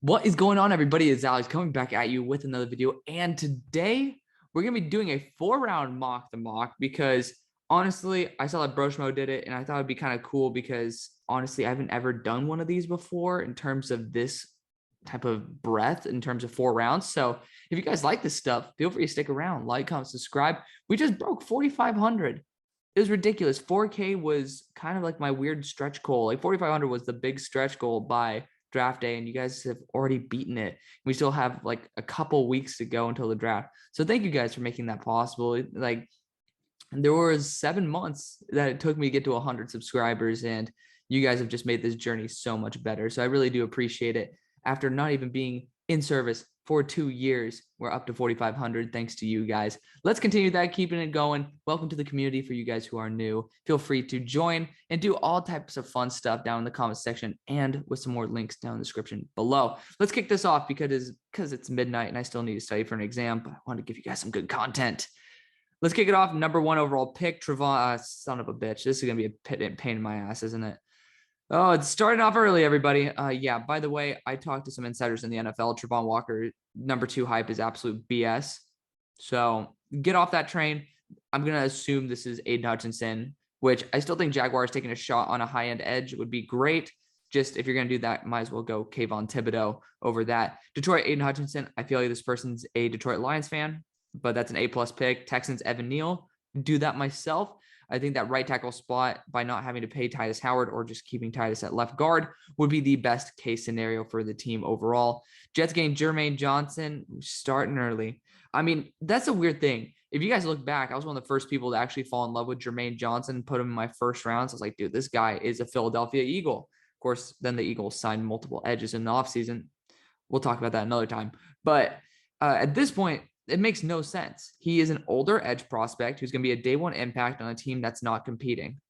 What is going on, everybody? It's Alex coming back at you with another video. And today we're going to be doing a 4-round mock the mock because honestly, I saw that Broshmo did it and I thought it'd be kind of cool because honestly, I haven't ever done one of these before in terms of this type of breadth in terms of 4 rounds. So if you guys like this stuff, feel free to stick around, like, comment, subscribe. We just broke 4,500. It was ridiculous. 4K was kind of like my weird stretch goal. Like 4,500 was the big stretch goal by draft day, and you guys have already beaten it. We still have like a couple weeks to go until the draft. So thank you guys for making that possible. Like there was 7 months that it took me to get to 100 subscribers, and you guys have just made this journey so much better. So I really do appreciate it. After not even being in service for 2 years, we're up to 4,500 thanks to you guys. Let's continue that, keeping it going. Welcome to the community. For you guys who are new, feel free to join and do all types of fun stuff down in the comment section and with some more links down in the description below. Let's kick this off because it's midnight and I still need to study for an exam, but I want to give you guys some good content. Let's kick it off. Number 1 overall pick, Trevon. Son of a bitch. This is going to be a pain in my ass, isn't it? Oh, it's starting off early, everybody. Yeah, by the way, I talked to some insiders in the NFL. Trevon Walker, number 2 hype is absolute BS. So get off that train. I'm going to assume this is Aiden Hutchinson, which I still think Jaguars taking a shot on a high-end edge would be great. Just if you're going to do that, might as well go Kayvon Thibodeau over that. Detroit, Aiden Hutchinson. I feel like this person's a Detroit Lions fan, but that's an A-plus pick. Texans, Evan Neal. Do that myself. I think that right tackle spot, by not having to pay Titus Howard or just keeping Titus at left guard, would be the best case scenario for the team overall. Jets gain Jermaine Johnson, starting early. I mean, that's a weird thing. If you guys look back, I was one of the first people to actually fall in love with Jermaine Johnson, put him in my first rounds. I was like, dude, this guy is a Philadelphia Eagle. Of course, then the Eagles signed multiple edges in the offseason. We'll talk about that another time. But at this point, it makes no sense. He is an older edge prospect who's going to be a day one impact on a team that's not competing.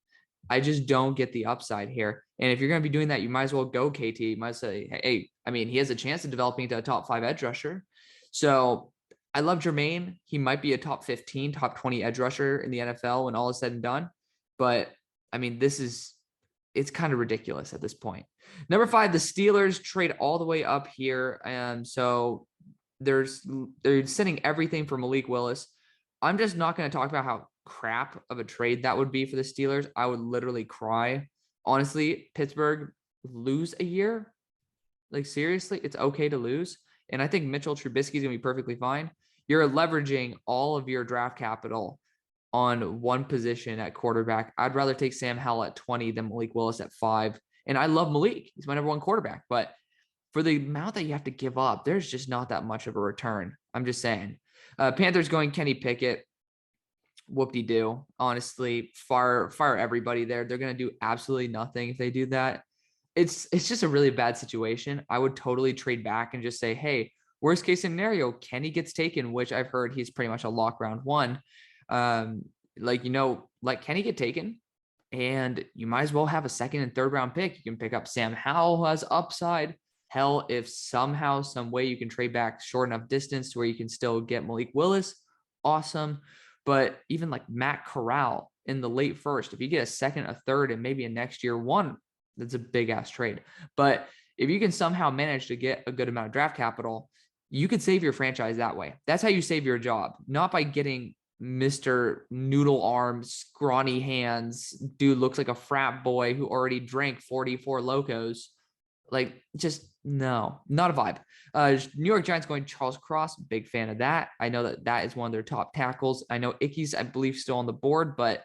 I just don't get the upside here. And if you're going to be doing that, you might as well go KT. You might say, hey, I mean, he has a chance of developing into a top 5 edge rusher. So I love Jermaine. He might be a top 15, top 20 edge rusher in the NFL when all is said and done. But I mean, it's kind of ridiculous at this point. Number 5, the Steelers trade all the way up here. And so they're sending everything for Malik Willis. I'm just not going to talk about how crap of a trade that would be for the Steelers. I would literally cry. Honestly, Pittsburgh, lose a year? Like, seriously, it's okay to lose. And I think Mitchell Trubisky is going to be perfectly fine. You're leveraging all of your draft capital on one position at quarterback. I'd rather take Sam Howell at 20 than Malik Willis at 5. And I love Malik. He's my number 1 quarterback. But for the amount that you have to give up, there's just not that much of a return. I'm just saying. Panthers going Kenny Pickett. Whoop-de-doo. Honestly, fire everybody there. They're going to do absolutely nothing if they do that. It's just a really bad situation. I would totally trade back and just say, hey, worst case scenario, Kenny gets taken, which I've heard he's pretty much a lock round 1. Let Kenny get taken, and you might as well have a 2nd and 3rd round pick. You can pick up Sam Howell, who has upside. Hell, if somehow, some way you can trade back short enough distance to where you can still get Malik Willis, awesome. But even like Matt Corral in the late first, if you get a 2nd, a 3rd, and maybe a next year 1, that's a big ass trade. But if you can somehow manage to get a good amount of draft capital, you could save your franchise that way. That's how you save your job, not by getting Mr. Noodle Arms, scrawny hands, dude looks like a frat boy who already drank 44 Locos. Like, just no, not a vibe. New York Giants going Charles Cross. Big fan of that. I know that is one of their top tackles. I know Icky's, I believe, still on the board, but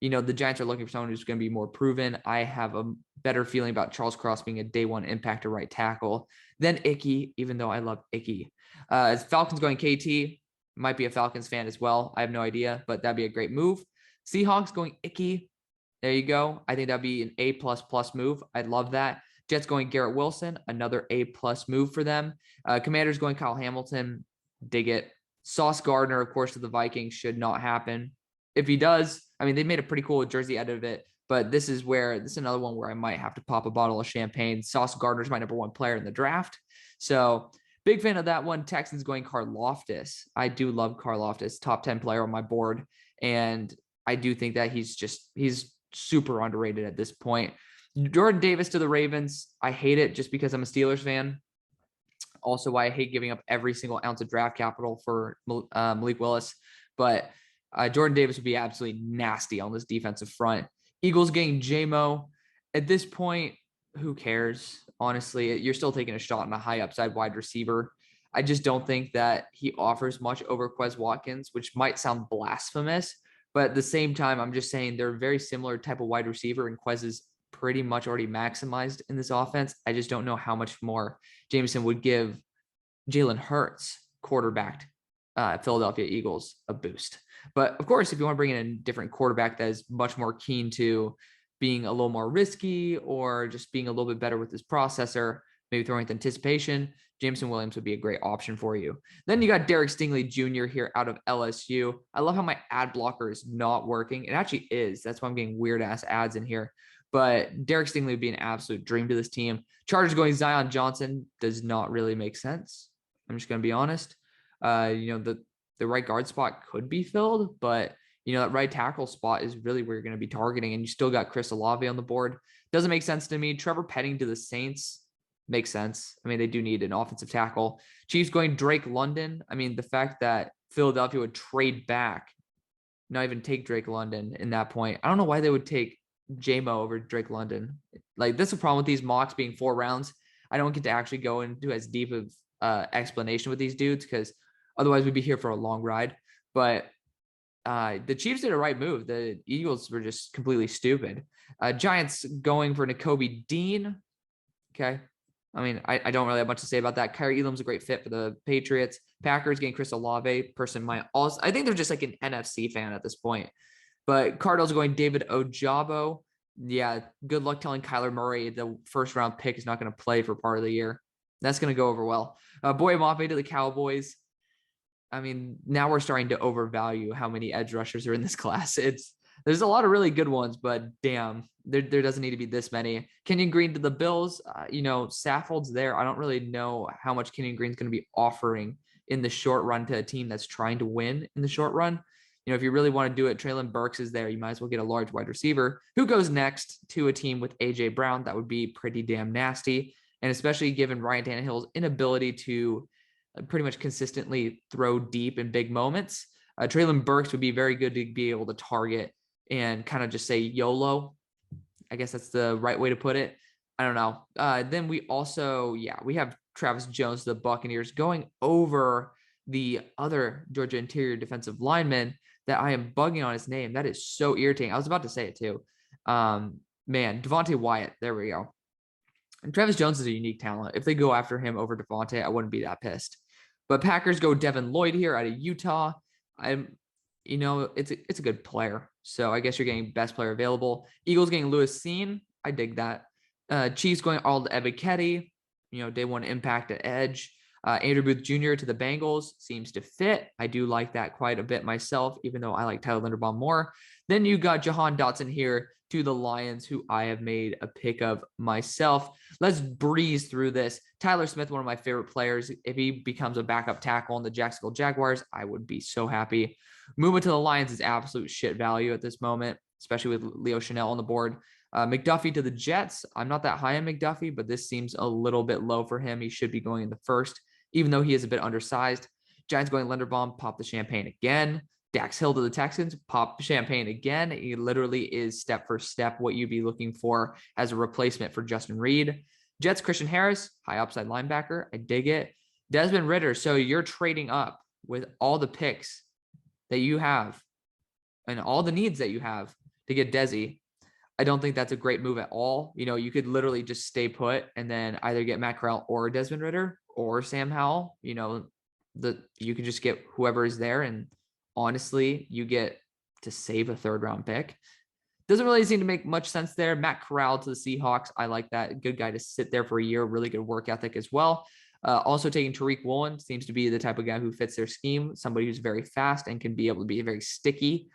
the Giants are looking for someone who's going to be more proven. I have a better feeling about Charles Cross being a day one impactor right tackle than Icky, even though I love Icky. Falcons going KT. Might be a Falcons fan as well. I have no idea, but that'd be a great move. Seahawks going Icky. There you go. I think that'd be an A++ move. I'd love that. Jets going Garrett Wilson, another A+ move for them. Commanders going Kyle Hamilton, dig it. Sauce Gardner, of course, to the Vikings should not happen. If he does, I mean, they made a pretty cool jersey out of it, but this is another one where I might have to pop a bottle of champagne. Sauce Gardner's my number 1 player in the draft. So big fan of that one. Texans going Karlaftis. I do love Karlaftis, top 10 player on my board. And I do think that he's super underrated at this point. Jordan Davis to the Ravens. I hate it just because I'm a Steelers fan. also why I hate giving up every single ounce of draft capital for Malik Willis. But Jordan Davis would be absolutely nasty on this defensive front. Eagles getting J-Mo. At this point, who cares? Honestly, you're still taking a shot on a high upside wide receiver. I just don't think that he offers much over Quez Watkins, which might sound blasphemous. But at the same time, I'm just saying they're a very similar type of wide receiver, and Quez is pretty much already maximized in this offense. I just don't know how much more Jameson would give Jalen Hurts, quarterbacked Philadelphia Eagles, a boost. But of course, if you want to bring in a different quarterback that is much more keen to being a little more risky or just being a little bit better with his processor, maybe throwing with anticipation, Jameson Williams would be a great option for you. Then you got Derek Stingley Jr. here out of LSU. I love how my ad blocker is not working. It actually is. That's why I'm getting weird ass ads in here. But Derek Stingley would be an absolute dream to this team. Chargers going Zion Johnson does not really make sense. I'm just going to be honest. The right guard spot could be filled, but that right tackle spot is really where you're going to be targeting. And you still got Chris Olave on the board. Doesn't make sense to me. Trevor Petting to the Saints makes sense. I mean, they do need an offensive tackle. Chiefs going Drake London. I mean, the fact that Philadelphia would trade back, not even take Drake London in that point. I don't know why they would take J-Mo over Drake London. Like, that's the problem with these mocks being 4 rounds. I don't get to actually go into as deep of explanation with these dudes because otherwise we'd be here for a long ride. But the Chiefs did a right move. The Eagles were just completely stupid. Giants going for Nakobe Dean. Okay. I mean, I don't really have much to say about that. Kyrie Elam's a great fit for the Patriots. Packers getting Chris Olave. Person might also, I think they're just like an NFC fan at this point. But Cardinals going David Ojabo. Yeah, good luck telling Kyler Murray the first round pick is not going to play for part of the year. That's going to go over well. Boye Mafe to the Cowboys. I mean, now we're starting to overvalue how many edge rushers are in this class. There's a lot of really good ones, but damn, there doesn't need to be this many. Kenyon Green to the Bills. Saffold's there. I don't really know how much Kenyon Green's going to be offering in the short run to a team that's trying to win in the short run. If you really want to do it, Treylon Burks is there. You might as well get a large wide receiver. Who goes next to a team with A.J. Brown? That would be pretty damn nasty. And especially given Ryan Tannehill's inability to pretty much consistently throw deep in big moments, Treylon Burks would be very good to be able to target and kind of just say YOLO. I guess that's the right way to put it. I don't know. Then we also, we have Travis Jones to the Buccaneers going over the other Georgia interior defensive lineman that I am bugging on his name. That is so irritating. I was about to say it too. Devontae Wyatt. There we go. And Travis Jones is a unique talent. If they go after him over Devontae, I wouldn't be that pissed. But Packers go Devin Lloyd here out of Utah. It's a good player. So I guess you're getting best player available. Eagles getting Lewis Cine. I dig that. Chiefs going all to Ebiketie. Day one impact at edge. Andrew Booth Jr. to the Bengals seems to fit. I do like that quite a bit myself, even though I like Tyler Linderbaum more. Then you got Jahan Dotson here to the Lions, who I have made a pick of myself. Let's breeze through this. Tyler Smith, one of my favorite players. If he becomes a backup tackle in the Jacksonville Jaguars, I would be so happy. Movement to the Lions is absolute shit value at this moment, especially with Leo Chanel on the board. McDuffie to the Jets. I'm not that high on McDuffie, but this seems a little bit low for him. He should be going in the first, even though he is a bit undersized. Giants going Linderbaum, pop the champagne again. Dax Hill to the Texans, pop champagne again. He literally is step for step what you'd be looking for as a replacement for Justin Reed. Jets, Christian Harris, high upside linebacker. I dig it. Desmond Ridder. So you're trading up with all the picks that you have and all the needs that you have to get Desi. I don't think that's a great move at all. You could literally just stay put and then either get Matt Corral or Desmond Ridder or Sam Howell. You could just get whoever is there, and honestly, you get to save a 3rd round pick. Doesn't really seem to make much sense there. Matt Corral to the Seahawks. I like that. Good guy to sit there for a year. Really good work ethic as well. Also taking Tyreek Woolen seems to be the type of guy who fits their scheme. Somebody who's very fast and can be able to be very sticky.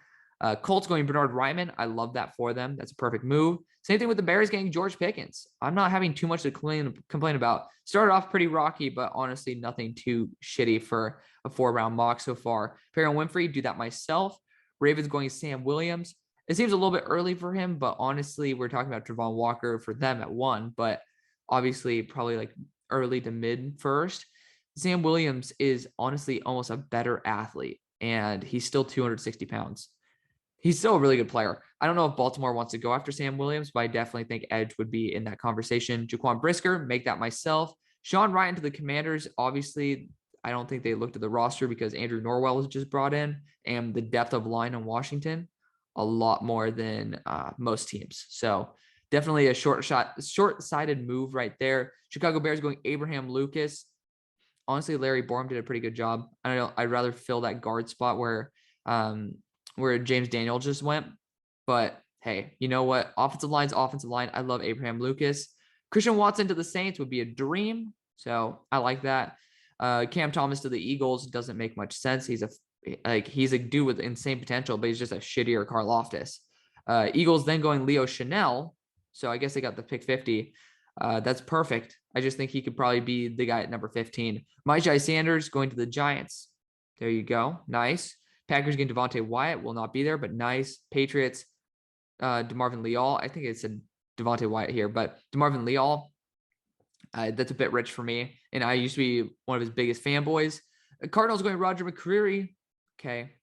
Colts going Bernard Ryman. I love that for them. That's a perfect move. Same thing with the Bears getting George Pickens. I'm not having too much to complain about. Started off pretty rocky, but honestly, nothing too shitty for a 4-round mock so far. Perrin Winfrey, do that myself. Ravens going Sam Williams. It seems a little bit early for him, but honestly, we're talking about Travon Walker for them at 1, but obviously probably like early to mid first. Sam Williams is honestly almost a better athlete, and he's still 260 pounds. He's still a really good player. I don't know if Baltimore wants to go after Sam Williams, but I definitely think edge would be in that conversation. Jaquan Brisker, make that myself. Sean Ryan to the Commanders. Obviously, I don't think they looked at the roster because Andrew Norwell was just brought in, and the depth of line in Washington a lot more than most teams. So definitely a short-sighted move right there. Chicago Bears going Abraham Lucas. Honestly, Larry Borum did a pretty good job. I don't know. I'd rather fill that guard spot where James Daniel just went. But hey, you know what? Offensive line. I love Abraham Lucas. Christian Watson to the Saints would be a dream. So I like that. Cam Thomas to the Eagles doesn't make much sense. He's a dude with insane potential, but he's just a shittier Karlaftis. Eagles then going Leo Chanel. So I guess they got the pick 50. That's perfect. I just think he could probably be the guy at number 15. Myjai Sanders going to the Giants. There you go. Nice. Packers getting Devontae Wyatt will not be there, but nice. Patriots, DeMarvin Leal. I think it said Devontae Wyatt here, but DeMarvin Leal, that's a bit rich for me. And I used to be one of his biggest fanboys. Cardinals going Roger McCreary. Okay.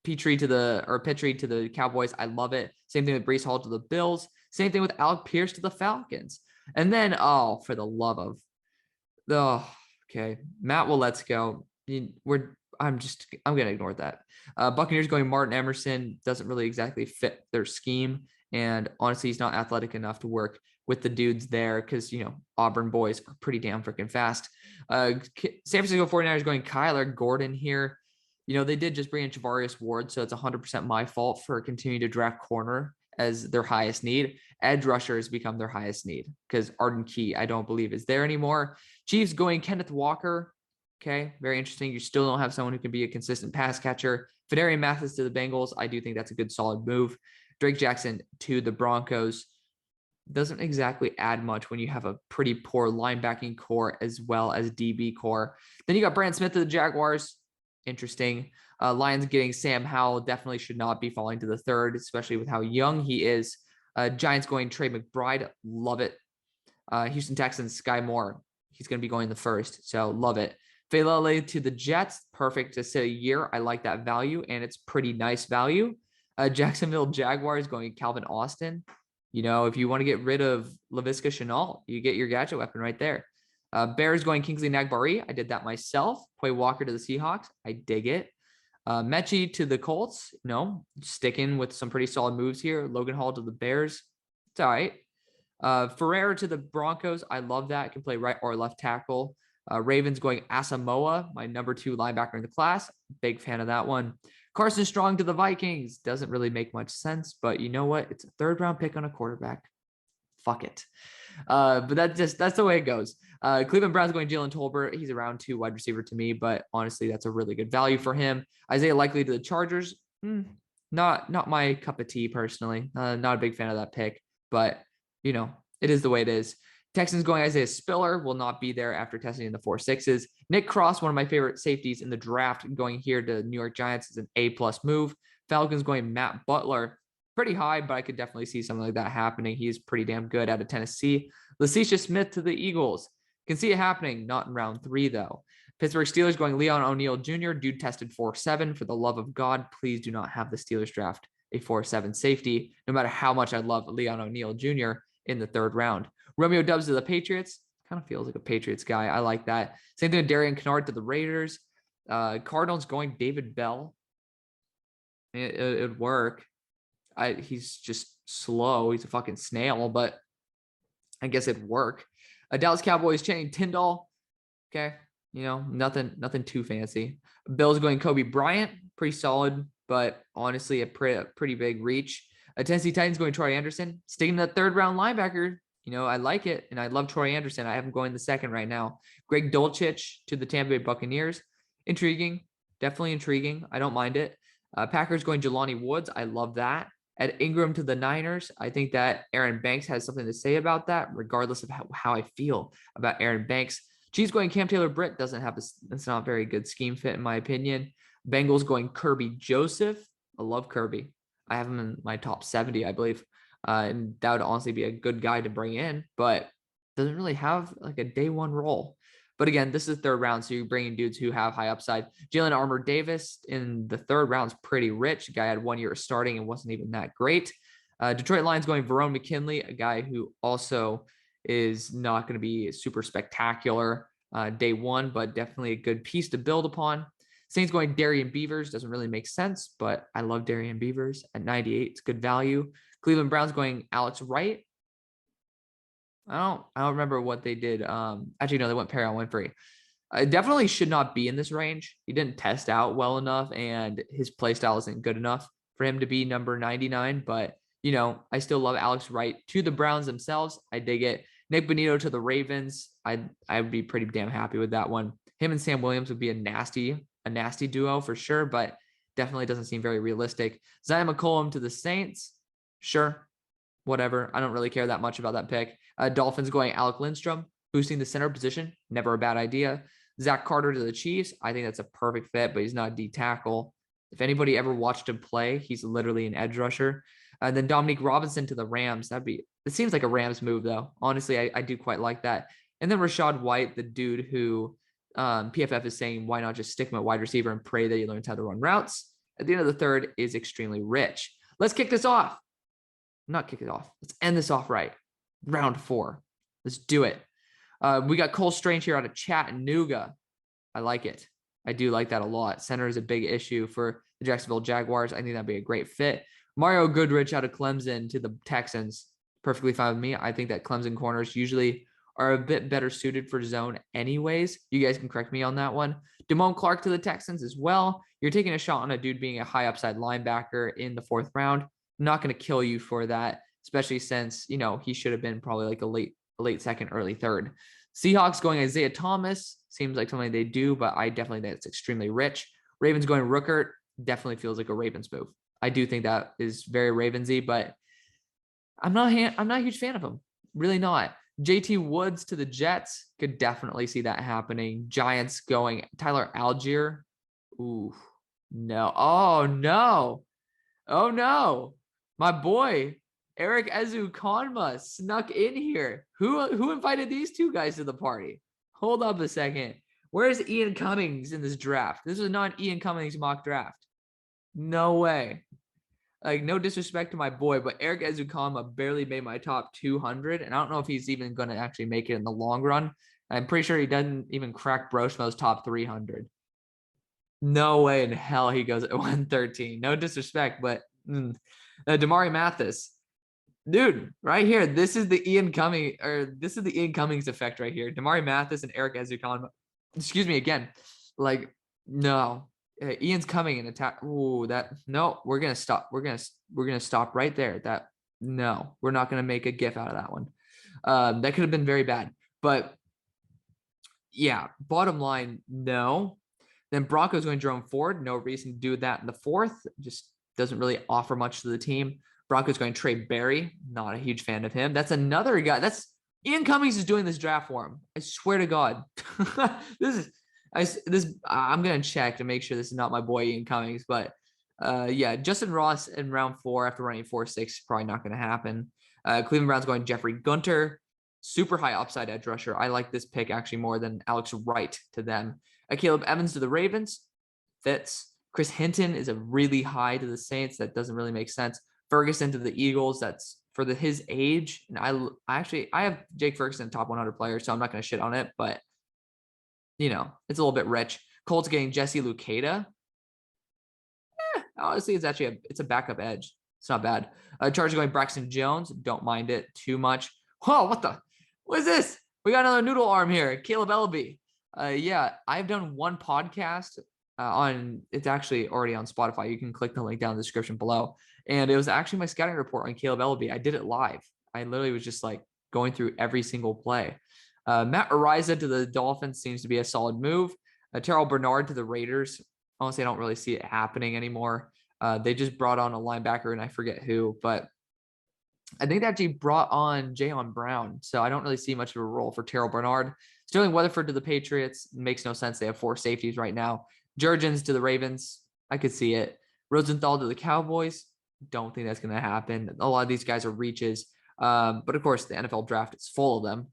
Petrie to the Cowboys. I love it. Same thing with Breece Hall to the Bills. Same thing with Alec Pierce to the Falcons. And then, for the love of, okay, Matt Waletzko. I'm going to ignore that. Buccaneers going Martin Emerson doesn't really exactly fit their scheme. And honestly, he's not athletic enough to work with the dudes there because, Auburn boys are pretty damn freaking fast. San Francisco 49ers going Kyler Gordon here. They did just bring in Javarius Ward, so it's 100% my fault for continuing to draft corner as their highest need. Edge rusher has become their highest need because Arden Key, I don't believe, is there anymore. Chiefs going Kenneth Walker. Okay, very interesting. You still don't have someone who can be a consistent pass catcher. Fedarian Mathis to the Bengals. I do think that's a good, solid move. Drake Jackson to the Broncos. Doesn't exactly add much when you have a pretty poor linebacking core as well as DB core. Then you got Brandon Smith to the Jaguars. Interesting. Lions getting Sam Howell definitely should not be falling to the third, especially with how young he is. Giants going Trey McBride. Love it. Houston Texans, Sky Moore. He's going to be going the first, so love it. Falele to the Jets. Perfect to sit a year. I like that value, and it's pretty nice value. Jacksonville Jaguars going Calvin Austin. If you want to get rid of Laviska Shenault, you get your gadget weapon right there. Bears going Kingsley Nagbari. I did that myself. Quay Walker to the Seahawks. I dig it. Mechie to the Colts. Sticking with some pretty solid moves here. Logan Hall to the Bears. It's all right. Ferreira to the Broncos. I love that. Can play right or left tackle. Ravens going Asamoah, my number 2 linebacker in the class. Big fan of that one. Carson Strong to the Vikings. Doesn't really make much sense, but you know what? It's a 3rd-round pick on a quarterback. Fuck it. But that's the way it goes. Cleveland Browns going Jalen Tolbert. He's a round 2 wide receiver to me, but honestly, that's a really good value for him. Isaiah Likely to the Chargers. Not my cup of tea personally. Not a big fan of that pick, but it is the way it is. Texans going Isaiah Spiller will not be there after testing in the 4.6s. Nick Cross, one of my favorite safeties in the draft, going here to New York Giants is an A+ move. Falcons going Matt Butler. Pretty high, but I could definitely see something like that happening. He's pretty damn good out of Tennessee. Lacecia Smith to the Eagles. Can see it happening, not in round 3, though. Pittsburgh Steelers going Leon O'Neal Jr. Dude tested 4.7. For the love of God, please do not have the Steelers draft a 4.7 safety, no matter how much I love Leon O'Neal Jr. in the 3rd round. Romeo Doubs to the Patriots. Kind of feels like a Patriots guy. I like that. Same thing with Darian Kennard to the Raiders. Cardinals going David Bell. It'd work. He's just slow. He's a fucking snail, but I guess it'd work. Dallas Cowboys Channing Tyndall. Okay. Nothing too fancy. Bills going Kobe Bryant. Pretty solid, but honestly, a pretty big reach. Tennessee Titans going Troy Anderson. Sticking to that 3rd-round linebacker. I like it, and I love Troy Anderson. I have him going the 2nd right now. Greg Dulcich to the Tampa Bay Buccaneers. Intriguing. Definitely intriguing. I don't mind it. Packers going Jelani Woods. I love that. Ed Ingram to the Niners. I think that Aaron Banks has something to say about that, regardless of how I feel about Aaron Banks. Chiefs going Cam Taylor-Britt doesn't have that's not a very good scheme fit, in my opinion. Bengals going Kirby Joseph. I love Kirby. I have him in my top 70, I believe. And that would honestly be a good guy to bring in, but doesn't really have like a day 1 role. But again, this is the third round, so you're bringing dudes who have high upside. Jalen Armour Davis in the third round is pretty rich. The guy had 1 year of starting and wasn't even that great. Detroit Lions going Verone McKinley, a guy who also is not going to be super spectacular day one, but definitely a good piece to build upon. Saints going Darian Beavers doesn't really make sense, but I love Darian Beavers at 98. It's good value. Cleveland Browns going Alex Wright. I don't remember what they did. Actually, no, they went Perry Winfrey. Definitely should not be in this range. He didn't test out well enough, and his play style isn't good enough for him to be number 99. But I still love Alex Wright to the Browns themselves. I dig it. Nick Bonito to the Ravens. I'd be pretty damn happy with that one. Him and Sam Williams would be a nasty duo for sure, but definitely doesn't seem very realistic. Zion McCollum to the Saints. Sure. Whatever. I don't really care that much about that pick. Dolphins going Alec Lindstrom, boosting the center position. Never a bad idea. Zach Carter to the Chiefs. I think that's a perfect fit, but he's not a D tackle. If anybody ever watched him play, he's literally an edge rusher. And then Dominique Robinson to the Rams. It seems like a Rams move, though. Honestly, I do quite like that. And then Rachaad White, the dude who PFF is saying, why not just stick him at wide receiver and pray that he learns how to run routes? At the end of the third is extremely rich. Let's kick this off. Not kick it off. Let's end this off right. Round 4. Let's do it. We got Cole Strange here out of Chattanooga. I like it. I do like that a lot. Center is a big issue for the Jacksonville Jaguars. I think that'd be a great fit. Mario Goodrich out of Clemson to the Texans. Perfectly fine with me. I think that Clemson corners usually are a bit better suited for zone anyways. You guys can correct me on that one. Damone Clark to the Texans as well. You're taking a shot on a dude being a high upside linebacker in the 4th round. I'm not going to kill you for that, especially since, he should have been probably like a late second, early third. Seahawks going Isaiah Thomas. Seems like something they do, but I definitely think it's extremely rich. Ravens going Ruckert. Definitely feels like a Ravens move. I do think that is very Ravensy, but I'm not a huge fan of him. Really not. JT Woods to the Jets. Could definitely see that happening. Giants going Tyler Algier. Ooh, no. Oh, no. Oh, no. My boy, Eric Ezukanma snuck in here. Who invited these two guys to the party? Hold up a second. Where's Ian Cummings in this draft? This is not an Ian Cummings mock draft. No way. Like, no disrespect to my boy, but Eric Ezukanma barely made my top 200, and I don't know if he's even going to actually make it in the long run. I'm pretty sure he doesn't even crack Broshmo's top 300. No way in hell he goes at 113. No disrespect, but Damari Mathis. Dude, right here. This is the Ian Cummings effect right here. Damari Mathis and Eric Ezukanma. Excuse me again. Like, no. Ian's coming and attack. Ooh, we're gonna stop. We're gonna stop right there. We're not gonna make a gif out of that one. That could have been very bad. But yeah, bottom line, no. Then Broncos going Jerome Ford. No reason to do that in the 4th. Just doesn't really offer much to the team. Broncos going Trey Berry. Not a huge fan of him. That's another guy. Ian Cummings is doing this draft for him. I swear to God. I'm gonna check to make sure this is not my boy Ian Cummings, but yeah, Justin Ross in round 4 after running 4.6 probably not gonna happen. Cleveland Browns going Jeffrey Gunter, super high upside edge rusher. I like this pick actually more than Alex Wright to them. Caleb Evans to the Ravens fits. Chris Hinton is a really high to the Saints. That doesn't really make sense. Ferguson to the Eagles. That's for his age. And I have Jake Ferguson top 100 player, so I'm not gonna shit on it, but it's a little bit rich. Colts getting Jesse Luketa. Honestly, it's a backup edge. It's not bad. Chargers going Braxton Jones. Don't mind it too much. Whoa, what is this? We got another noodle arm here. Caleb Ellaby. Yeah, I've done one podcast it's actually already on Spotify. You can click the link down in the description below. And it was actually my scouting report on Caleb Ellaby. I did it live. I literally was just like going through every single play. Matt Ariza to the Dolphins seems to be a solid move. Terrell Bernard to the Raiders. Honestly, I don't really see it happening anymore. They just brought on a linebacker, and I forget who, but I think they actually brought on Jayon Brown. So I don't really see much of a role for Terrell Bernard. Sterling Weatherford to the Patriots. Makes no sense. They have 4 safeties right now. Jurgens to the Ravens. I could see it. Rosenthal to the Cowboys. Don't think that's going to happen. A lot of these guys are reaches. But of course, the NFL draft is full of them.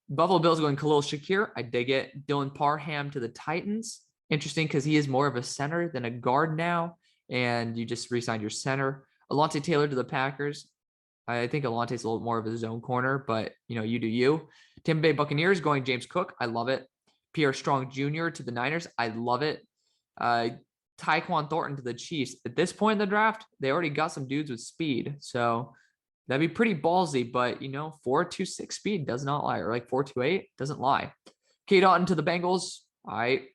Buffalo Bills going Khalil Shakir. I dig it. Dylan Parham to the Titans. Interesting because he is more of a center than a guard now. And you just re-signed your center. Alontae Taylor to the Packers. I think Alontae's a little more of a zone corner, but you do you. Tampa Bay Buccaneers going James Cook. I love it. Pierre Strong Jr. to the Niners. I love it. Tyquan Thornton to the Chiefs. At this point in the draft, they already got some dudes with speed. So that'd be pretty ballsy, but 4.26 speed does not lie, or like 4.28 doesn't lie. K Dalton to the Bengals. I'm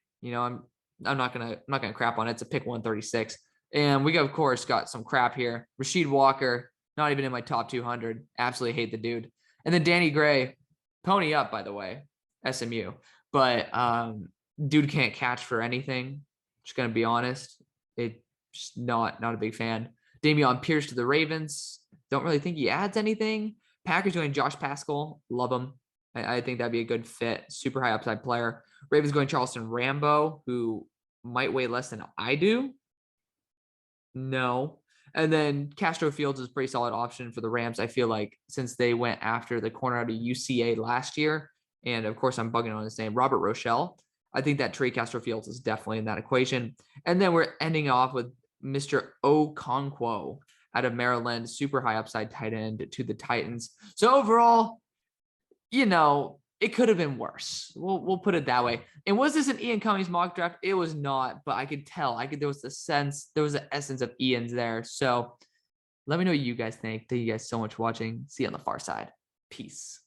not gonna crap on it. It's a pick 136. And we of course got some crap here. Rasheed Walker, not even in my top 200. Absolutely hate the dude. And then Danny Gray, pony up, by the way, SMU. But dude can't catch for anything. Just gonna be honest. Just not a big fan. Dameon Pierce to the Ravens. Don't really think he adds anything. Packers going Josh Pascal. Love him. I think that'd be a good fit. Super high upside player. Ravens going Charleston Rambo, who might weigh less than I do. No. And then Castro Fields is a pretty solid option for the Rams. I feel like since they went after the corner out of UCA last year, and of course I'm bugging on his name, Robert Rochelle. I think that Trey Castro Fields is definitely in that equation. And then we're ending off with Mr. Okonkwo out of Maryland, super high upside tight end to the Titans. So overall, it could have been worse. We'll put it that way. And was this an Ian Cummings mock draft? It was not, but I could tell. There was the essence of Ian's there. So let me know what you guys think. Thank you guys so much for watching. See you on the far side. Peace.